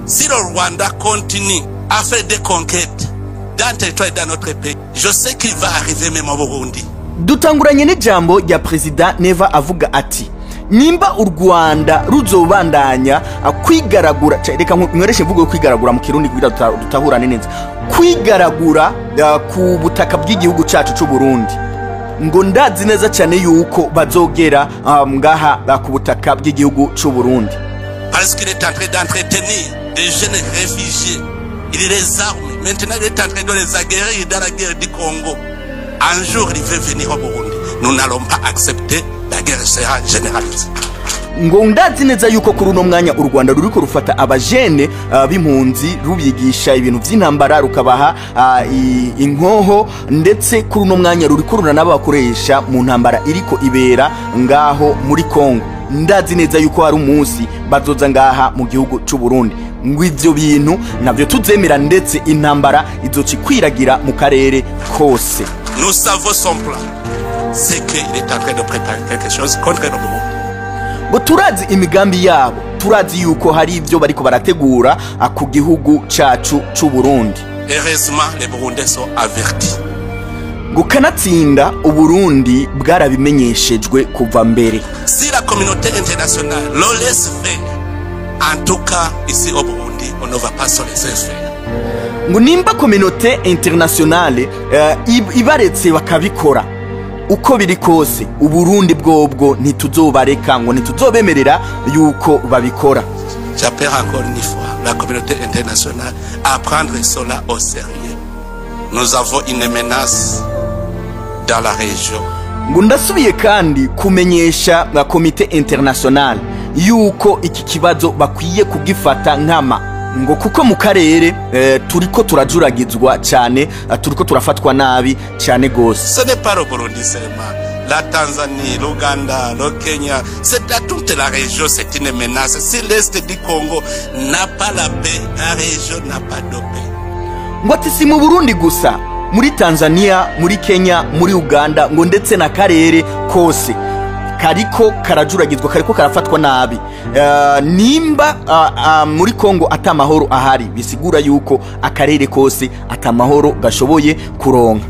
Si le Rwanda continue à faire des conquêtes dans le territoire et dans notre pays, je sais qu'il va arriver même au Burundi. Dutanguranye n'ijambo rya President Neva avuga ati nimba u Rwanda ruzobandanya kwigaragura, reka mwereshe mvugo kwigaragura mu Kirundi kugira dutahurane neza, kwigaragura ku butaka bw'igihugu cyacu cy'u Burundi, ngo ndazi neza cyane yuko bazogera ngaha ku butaka bw'igihugu cy'u Burundi. Parce qu'il est en train d'entretenir des jeunes réfugiés, il les arme, maintenant il est en train de les aguerrir dans la guerre du Congo. Un jour il veut venir au Burundi, nous n'allons pas accepter, la guerre sera généralisée. Ngo ndazi neza yuko kuri uno mwanya u Rwanda ruriko rufata abajene b'impunzi rubigisha ibintu by'intambara rukabaha inkoho, ndetse kuri uno mwanya ruriko runanabakoresha mu ntambara iriko ibera ngaho muri Kongo. Ndazi neza yuko hari umunsi bazoza ngaha mu gihugu cy'u Burundi, ngo ivyo bintu navyo tuzemera, ndetse intambara izoci kwiragira mu karere kose. Nous savons son plan, c'est qu'il est en train de préparer quelque chose contre le Burundi. Ngo turazi imigambi yabo, turazi yuko hari ivyo bariko barategura ku gihugu cyacu cy'u Burundi. Heureusement les Burundais sont avertis. Ngo kanatsinda u Burundi bwarabimenyeshejwe kuva mbere. Si la communauté internationale le laisse faire, en tout cas ici au Burundi on ne va pas se laisser faire. Ngo nimba communauté internationale ibaretse bakabikora uko biri kose, u Burundi bwobwo ntituzobareka, ngo ntituzobemerera yuko babikora. J'appelle encore une fois la communauté internationale à prendre cela au sérieux. Nous avons une menace dans la région. Ngo ndasubiye kandi kumenyesha la komite internationale yuko iki kibazo bakwiye kugifata nkama, ngo kuko mu karere turiko turajuragizwa cyane, turiko turafatwa nabi cyane gose. Ce n'est pas le Burundi seulement, la Tanzanie, l'Ouganda, le Kenya, c'est à toute la région, c'est une menace. Si l'Est du Congo n'a pas la paix, la région n'a pas de paix. Ngo ati si mu Burundi gusa, muri Tanzania, muri Kenya, muri Uganda, ngo ndetse na karere kose kariko karajuragizwa, kariko karafatwa nabi. Nimba muri Kongo atamahoro ahari, bisigura yuko akarere kose atamahoro gashoboye kuronka.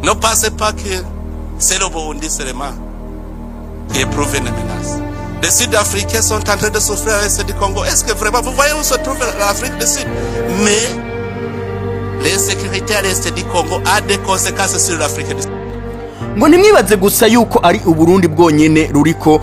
Ne pensez pas que c'est le Burundi seulement qui éprouve une menace. Les Sud-Africains sont en train de souffrir à l'Est du Congo. Est-ce que vraiment vous voyez où se trouve l'Afrique du Sud? Mais l'insécurité à l'Est du Congo a des conséquences sur l'Afrique du Sud. Ngo nimwibaze gusa yuko ari u Burundi bwonyene ruriko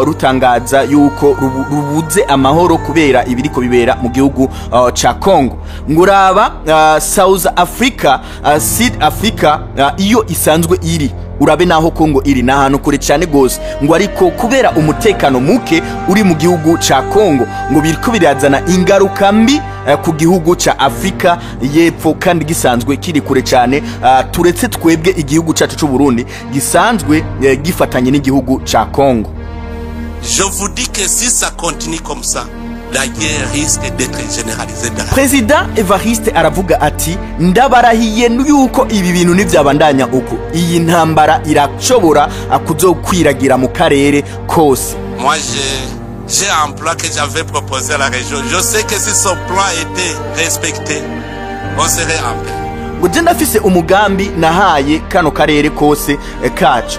rutangaza yuko rubuze amahoro kubera ibiriko bibera mu gihugu ca Congo. Ngo raba South Africa, South Africa iyo isanzwe iri, urabe naho Congo iri nahantu kure cyane gose, ngo ariko kubera umutekano muke uri mu gihugu ca Congo, ngo biriko birazana ingaruka mbi ku gihugu ca Afrika y'Epfo, kandi gisanzwe kiri kure cyane, turetse twebwe igihugu cyacu cy'u Burundi gisanzwe gifatanye n'igihugu ca Congo. Je vous dis que si ça continue comme ça, la guerre risque d'être généralisée. Président Evariste aravuga ati ndabarahiye yuko ibi bintu nivyabandanya uko, iyi ntambara irashobora kuzokwiragira mu karere kose. Moi j'ai un plan que j'avais proposé à la région. Je sais que si son plan était respecté, on serait en paix. Ngo je ndafise umugambi nahaye kano karere kose kacu.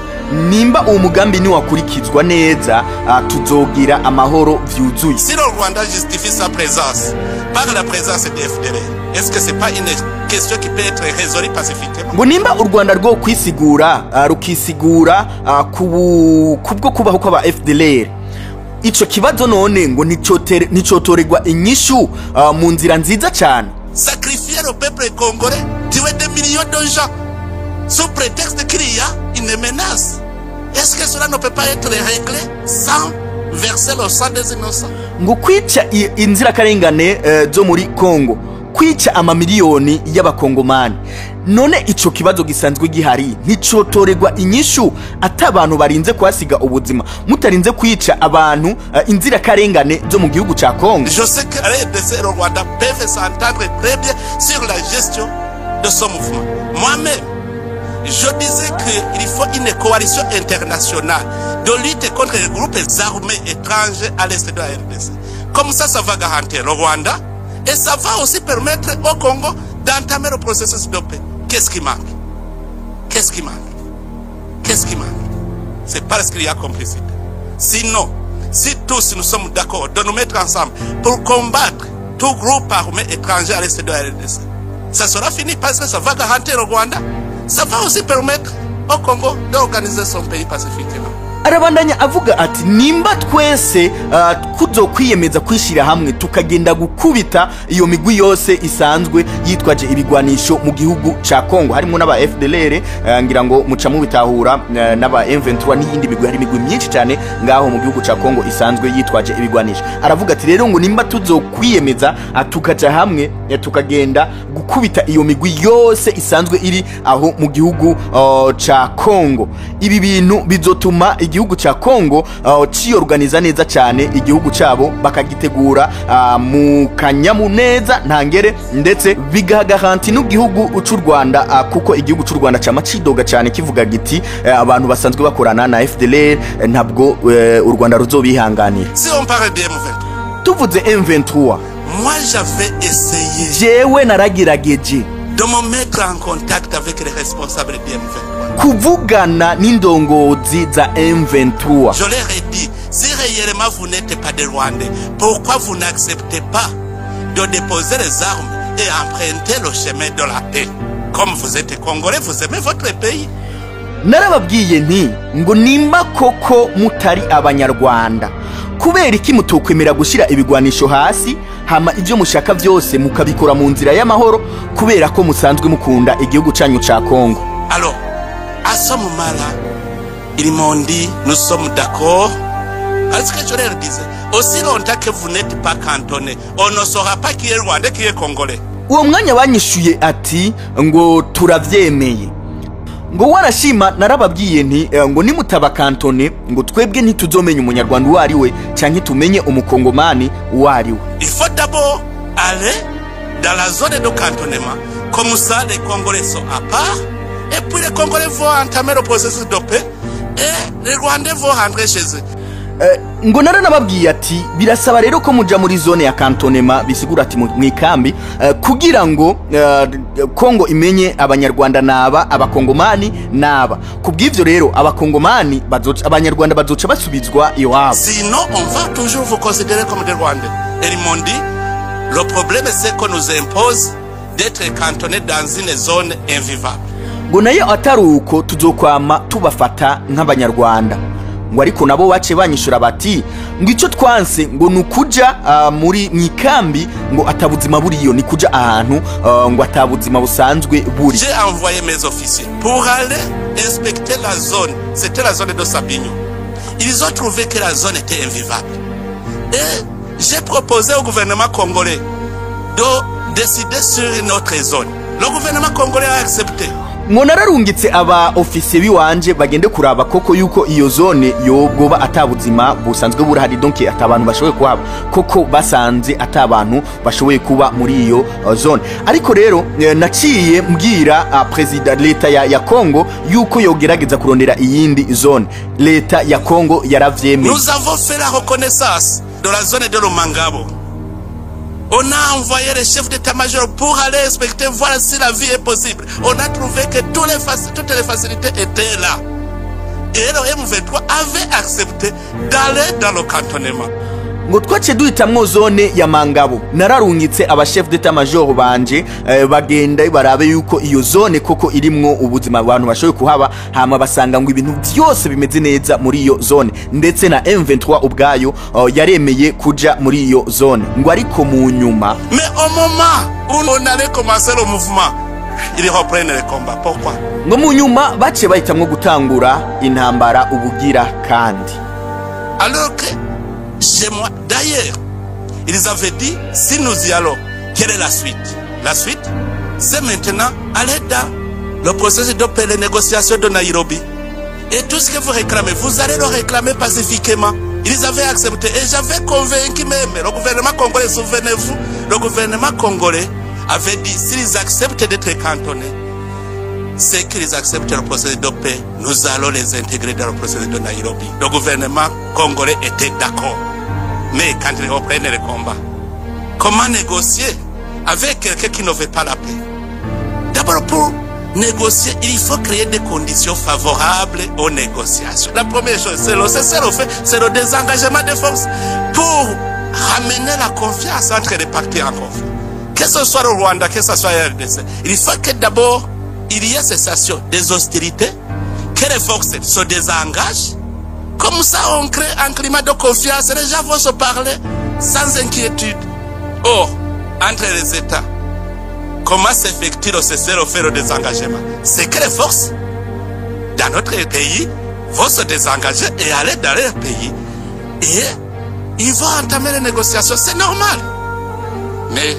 Nimba uwo mugambi ni wakurikizwa neza, tuzogira amahoro vyuzuye. Si le Rwanda justifie sa présence par la présence des FDLR, est-ce que c'est pas une question qui peut être résolue pacifiquement? Ngo nimba u Rwanda rwo kwisigura rukisigura kubwo kubaho kwa FDLR, ico kibazo none ngo nicotorerwa inyishu mu nzira nziza cyane. Sacrifier le peuple congolais, tuer des millions de gens sous prétexte qu'il y a une menace. Est-ce que cela ne peut pas être réglé sans verser le sang des innocents? Ngo kwica inzirakarengane zo muri Congo, kwica amamiliyoni y'abakongomani, none ico kibazo gisanzwe gihari nticotorerwa inyishu atabantu barinze kwasiga ubuzima, mutarinze kwica abantu inzirakarengane zo mu gihugu ca Congo. Je sais que RDC et le Rwanda peuvent s'entendre très bien sur la gestion de ce mouvement. Moi-même, je disais qu'il faut une coalition internationale de lutte contre les groupes armés étrangers à l'est de la RDC. Comme ça va garantir le Rwanda Et ça va aussi permettre au Congo d'entamer le processus de paix. Qu'est-ce qui manque? Qu'est-ce qui manque? Qu'est-ce qui manque? C'est parce qu'il y a complicité. Sinon, si tous nous sommes d'accord de nous mettre ensemble pour combattre tout groupe armé étranger à l'est de la RDC, ça sera fini parce que ça va garantir au Rwanda. Ça va aussi permettre au Congo d'organiser son pays pacifiquement. Arabandanya avuga ati nimba twese kuzokwiyemeza kwishira hamwe tukagenda gukubita iyo migwi yose isanzwe yitwaje ibigwanisho mu gihugu ca Kongo harimo n'aba FDLR ngira ngo muca mu bitahura n'aba M23 n'iyindi migwi hari migwi myinshi cyane ngaho mu gihugu ca Kongo isanzwe yitwaje ibigwanisho. Aravuga ati rero ngo nimba tuzokwiyemeza tukaja hamwe tukagenda gukubita iyo migwi yose isanzwe iri aho mu gihugu ca Kongo, ibi bintu bizotuma igihugu cha Kongo ciorganiza neza cyane igihugu cyabo bakagitegura mu kanyamuneza ntangere, ndetse bigagaranti n'igihugu cy'u Rwanda kuko igihugu cy'u Rwanda cyama cidoga cyane kivuga giti abantu basanzwe bakorana na FDLR ntabwo u Rwanda ruzobihanganira. Si on parle de M23, tuvuze M23, moi j'avais essayé jewe naragirageje de me mettre en contact avec les responsables de M23, kuvugana n'indongozi za M23. Je leur ai dit, si réellement vous n'êtes pas des Rwandais, pourquoi vous n'acceptez pas de déposer les armes et emprunter le chemin de la paix? Comme vous êtes Congolais, vous aimez votre pays. Narababwiye nti ngo nimba koko mutari abanyarwanda, kubera iki mutokwemera gushira ibigwanisho hasi hama ivyo mushaka vyose mukabikora mu nzira y'amahoro kubera ko musanzwe mukunda igihugu canyu ca Kongo. Alors, à ce moment-là, ils m'ont dit, nous sommes d'accord. Parce que je leur disais, aussi longtemps que vous n'êtes pas cantonné, on ne saura pas qui est Rwandais, qui est Congolais. Uwo mwanya banyishuye ati ngo turavyemeye. Ngo warashima narababwiye nti ngo nimutaba kantone ngo twebwe ntituzomenya umunyarwanda uwari we canke tumenye umukongomani uwari we. Il faut d'abord aller dans la zone de cantonnement, comme ça les Congolais sont à part, et puis les Congolais vont entamer le processus de paix, et les Rwandais vont rentrer chez eux. Ngo naranababwiye ati birasaba rero ko muja muri zone ya cantonnement, bisigura ati mwikambi kugira ngo Kongo imenye abanyarwanda naba abakongomani naba. Kubw'ivyo rero abakongomani bazoca abanyarwanda bazoca basubizwa iwabo. Sinon on va toujours vous considérer comme des Rwandais. Et ils m'ont dit, le problème c'est qu'on nous impose d'être cantonnés dans une zone invivable. Ngo nayo ataruko tuzokwama tubafata nk'abanyarwanda. Ngo ariko nabo bace banyishura bati ngo ico twanse ngo nukuja muri mwikambi ngo atabuzima buriyo ni kuja ahantu ngo atabuzima busanzwe buri. J'ai envoyé mes officiers pour aller inspecter la zone. C'était la zone de Sabinyo. Ils ont trouvé que la zone était invivable. Et j'ai proposé au gouvernement congolais de décider sur une autre zone. Le gouvernement congolais a accepté. Ngo nararungitse aba ofisiye biwanje bagende kuraba koko yuko iyo zone yogoba atabuzima busanzwe burahari, donc atabantu bashoboye kuhaba koko basanze atabantu bashoboye kuba muri iyo zone. Ariko rero naciye mbwira president leta ya Kongo yuko yogerageza kurondera iyindi zone. Leta ya Kongo yaravyemeye. Nous avons fait la reconnaissance de la zone de Lomangabo. On a envoyé les chefs d'état-major pour aller inspecter, voir si la vie est possible. On a trouvé que toutes les facilités étaient là. Et le M23 avait accepté d'aller dans le cantonnement. Ngo twace duhitamwo zone ya Mangabo. Nararungitse aba chef d'état-major banje bagenda barabe yuko iyo zone koko irimwo ubuzima abantu bashoboye kuhaba, hama basanga ngo ibintu byose bimeze neza muri iyo zone, ndetse na M23 ubwayo yaremeye kuja muri iyo zone. Ngo ariko mu nyuma, mais au moment où on allait commencer le mouvement, ils reprennent le combat. Pourquoi? Ngo mu nyuma bace bahitamwo gutangura intambara ubugira kandi. Alors que chez moi, d'ailleurs, ils avaient dit, si nous y allons, quelle est la suite? La suite, c'est maintenant aller dans le processus de paix, les négociations de Nairobi. Et tout ce que vous réclamez, vous allez le réclamer pacifiquement. Ils avaient accepté. Et j'avais convaincu même le gouvernement congolais, souvenez-vous, le gouvernement congolais avait dit, s'ils acceptent d'être cantonnés, c'est qu'ils acceptent le processus de paix, nous allons les intégrer dans le processus de Nairobi. Le gouvernement congolais était d'accord. Mais quand ils reprennent le combat, Comment négocier avec quelqu'un qui ne veut pas la paix? D'abord, pour négocier, il faut créer des conditions favorables aux négociations. La première chose, c'est le désengagement des forces pour ramener la confiance entre les parties en conflit. Que ce soit le Rwanda, que ce soit le RDC, il faut que d'abord il y ait cessation des hostilités, que les forces se désengagent. Comme ça, on crée un climat de confiance. Les gens vont se parler sans inquiétude. Or, entre les États, comment s'effectue le cessez-le-feu, le désengagement? C'est que les forces dans notre pays vont se désengager et aller dans leur pays. Et ils vont entamer les négociations. C'est normal. Mais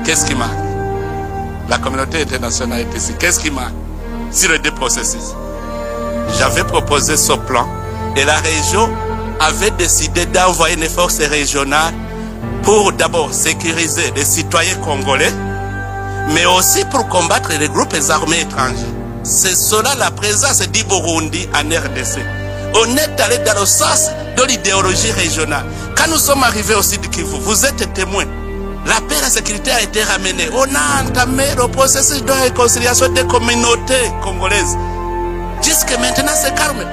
qu'est-ce qui manque? La communauté internationale est ici. Qu'est-ce qui manque sur les deux processus? J'avais proposé ce plan et la région avait décidé d'envoyer une force régionale pour d'abord sécuriser les citoyens congolais, mais aussi pour combattre les groupes armés étrangers. C'est cela la présence du Burundi en RDC. On est allé dans le sens de l'idéologie régionale. Quand nous sommes arrivés au Sud Kivu, vous êtes témoins. La paix et la sécurité a été ramenée. On a entamé le processus de réconciliation des communautés congolaises. Jusque maintenant, c'est calme.